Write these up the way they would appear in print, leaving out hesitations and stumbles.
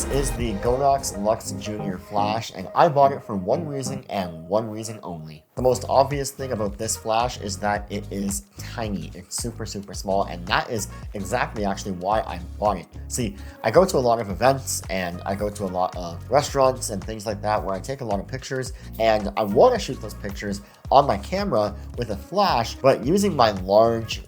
This is the Godox Lux Junior Flash, and I bought it for one reason and one reason only. The most obvious thing about this flash is that it is tiny. It's super small, and that is exactly actually why I bought it. See, I go to a lot of events, and I go to a lot of restaurants and things like that where I take a lot of pictures, and I want to shoot those pictures on my camera with a flash, but using my large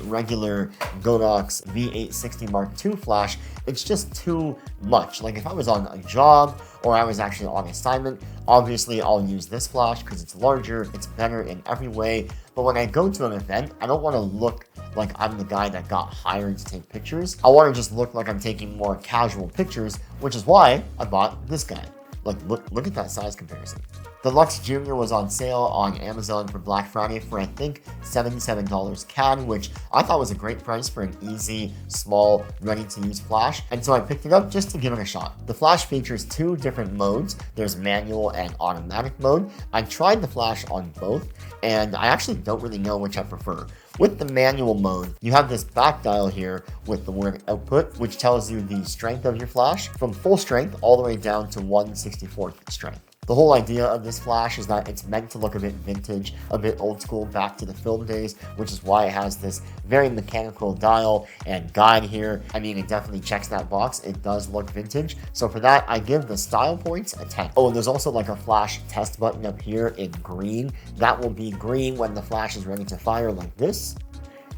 regular Godox V860 Mark II flash, it's just too much. Like if I was on a job or I was actually on assignment, obviously I'll use this flash because it's larger, it's better in every way. But when I go to an event, I don't want to look like I'm the guy that got hired to take pictures. I want to just look like I'm taking more casual pictures, which is why I bought this guy. Like, look at that size comparison. The Lux Junior was on sale on Amazon for Black Friday for I think $77 CAD, which I thought was a great price for an easy, small, ready-to-use flash, and so I picked it up just to give it a shot. The flash features two different modes. There's manual and automatic mode. I tried the flash on both, and I actually don't really know which I prefer. With the manual mode, you have this back dial here with the word output, which tells you the strength of your flash from full strength all the way down to 1/64th strength. The whole idea of this flash is that it's meant to look a bit vintage, a bit old school, back to the film days, which is why it has this very mechanical dial and guide here. I mean, it definitely checks that box. It does look vintage. So for that, I give the style points a 10. Oh, and there's also like a flash test button up here in green. That will be green when the flash is ready to fire like this,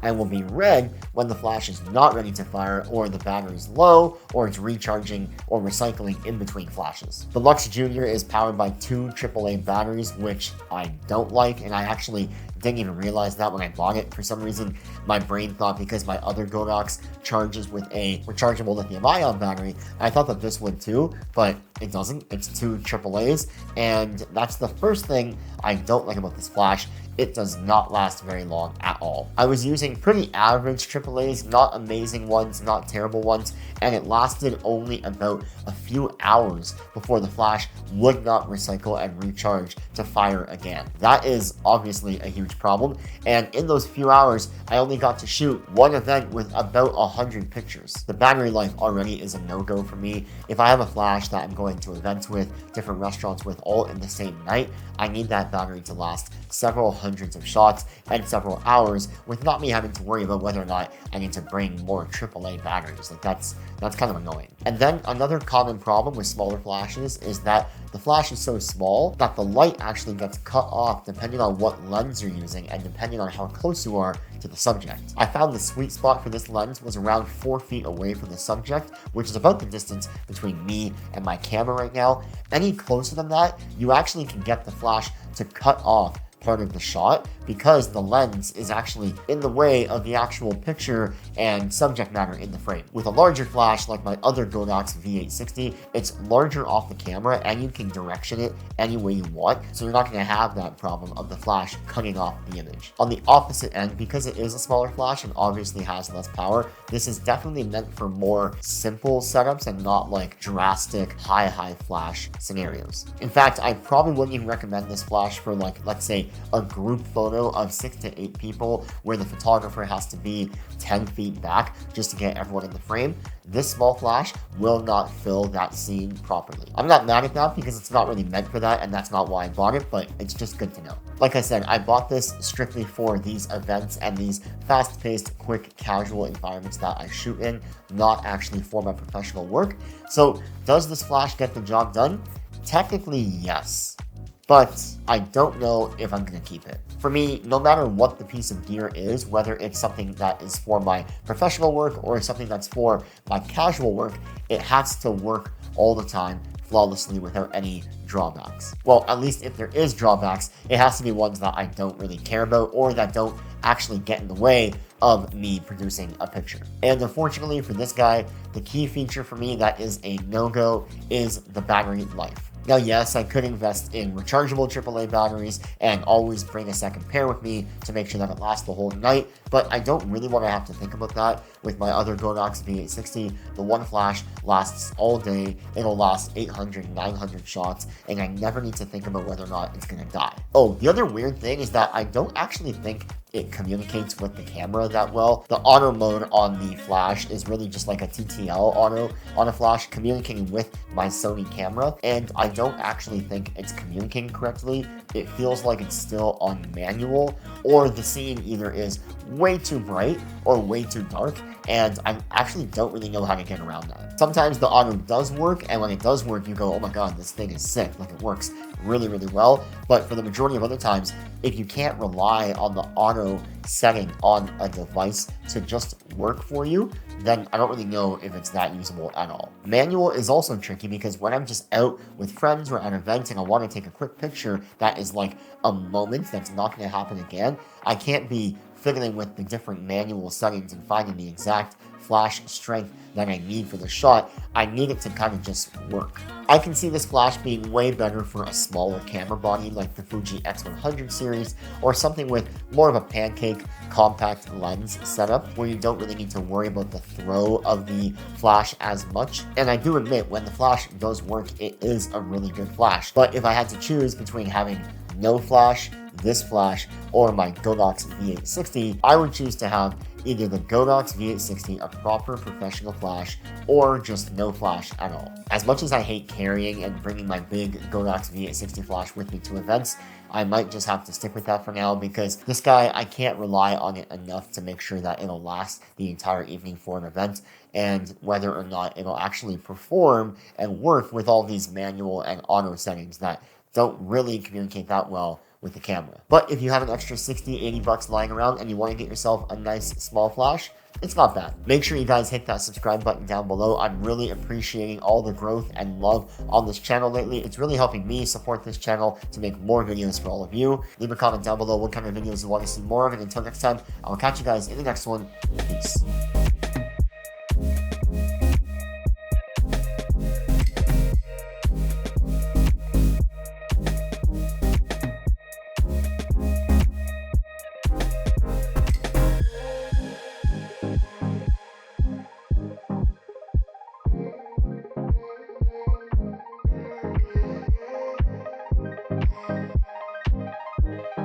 and will be red when the flash is not ready to fire, or the battery is low, or it's recharging or recycling in between flashes. The Lux Junior is powered by two AAA batteries, which I don't like, and I actually didn't even realize that when I bought it. For some reason, my brain thought because my other Godox charges with a rechargeable lithium-ion battery, I thought that this would too, but it doesn't. It's two AAAs, and that's the first thing I don't like about this flash. It does not last very long at all. I was using pretty average AAAs, not amazing ones, not terrible ones, and it lasted only about a few hours before the flash would not recycle and recharge to fire again. That is obviously a huge problem, and in those few hours, I only got to shoot one event with about 100 pictures. The battery life already is a no-go for me. If I have a flash that I'm going to events with, different restaurants with, all in the same night, I need that battery to last several hundreds of shots and several hours with not me having to worry about whether or not I need to bring more AAA batteries. Like that's kind of annoying. And then another common problem with smaller flashes is that the flash is so small that the light actually gets cut off depending on what lens you're using and depending on how close you are to the subject. I found the sweet spot for this lens was around 4 feet away from the subject, which is about the distance between me and my camera right now. Any closer than that, you actually can get the flash to cut off part of the shot because the lens is actually in the way of the actual picture and subject matter in the frame. With a larger flash like my other Godox V860, it's larger off the camera and you can direction it any way you want, so you're not going to have that problem of the flash cutting off the image. On the opposite end, because it is a smaller flash and obviously has less power, this is definitely meant for more simple setups and not like drastic high flash scenarios. In fact, I probably wouldn't even recommend this flash for like, let's say, a group photo of 6 to 8 people where the photographer has to be 10 feet back just to get everyone in the frame. This small flash will not fill that scene properly. I'm not mad at that because it's not really meant for that, and that's not why I bought it, but it's just good to know. Like I said, I bought this strictly for these events and these fast-paced, quick, casual environments that I shoot in, not actually for my professional work. So does this flash get the job done? Technically, yes. But I don't know if I'm going to keep it. For me, no matter what the piece of gear is, whether it's something that is for my professional work or something that's for my casual work, it has to work all the time flawlessly without any drawbacks. Well, at least if there is drawbacks, it has to be ones that I don't really care about or that don't actually get in the way of me producing a picture. And unfortunately for this guy, the key feature for me that is a no-go is the battery life. Now, yes, I could invest in rechargeable AAA batteries and always bring a second pair with me to make sure that it lasts the whole night, but I don't really want to have to think about that. With my other Godox V860, the one flash lasts all day, it'll last 800, 900 shots, and I never need to think about whether or not it's going to die. Oh, the other weird thing is that I don't actually think it communicates with the camera that well. The auto mode on the flash is really just like a TTL auto on a flash communicating with my Sony camera, and I don't actually think it's communicating correctly. It feels like it's still on manual, or the scene either is way too bright or way too dark, and I actually don't really know how to get around that. Sometimes the auto does work, and when it does work, you go, oh my god, this thing is sick, like it works really, really well. But for the majority of other times, if you can't rely on the auto setting on a device to just work for you, then I don't really know if it's that usable at all. Manual is also tricky because when I'm just out with friends or at an event and I want to take a quick picture that is like a moment that's not going to happen again, I can't be fiddling with the different manual settings and finding the exact flash strength that I need for the shot. I need it to kind of just work. I can see this flash being way better for a smaller camera body like the Fuji X100 series, or something with more of a pancake compact lens setup where you don't really need to worry about the throw of the flash as much. And I do admit, when the flash does work, it is a really good flash. But if I had to choose between having no flash, this flash, or my Godox V860, I would choose to have either the Godox V860, a proper professional flash, or just no flash at all. As much as I hate carrying and bringing my big Godox V860 flash with me to events, I might just have to stick with that for now because this guy, I can't rely on it enough to make sure that it'll last the entire evening for an event, and whether or not it'll actually perform and work with all these manual and auto settings that don't really communicate that well with the camera. But if you have an extra 60, 80 bucks lying around and you want to get yourself a nice small flash, it's not bad. Make sure you guys hit that subscribe button down below. I'm really appreciating all the growth and love on this channel lately. It's really helping me support this channel to make more videos for all of you. Leave a comment down below what kind of videos you want to see more of, and until next time, I'll catch you guys in the next one. Peace.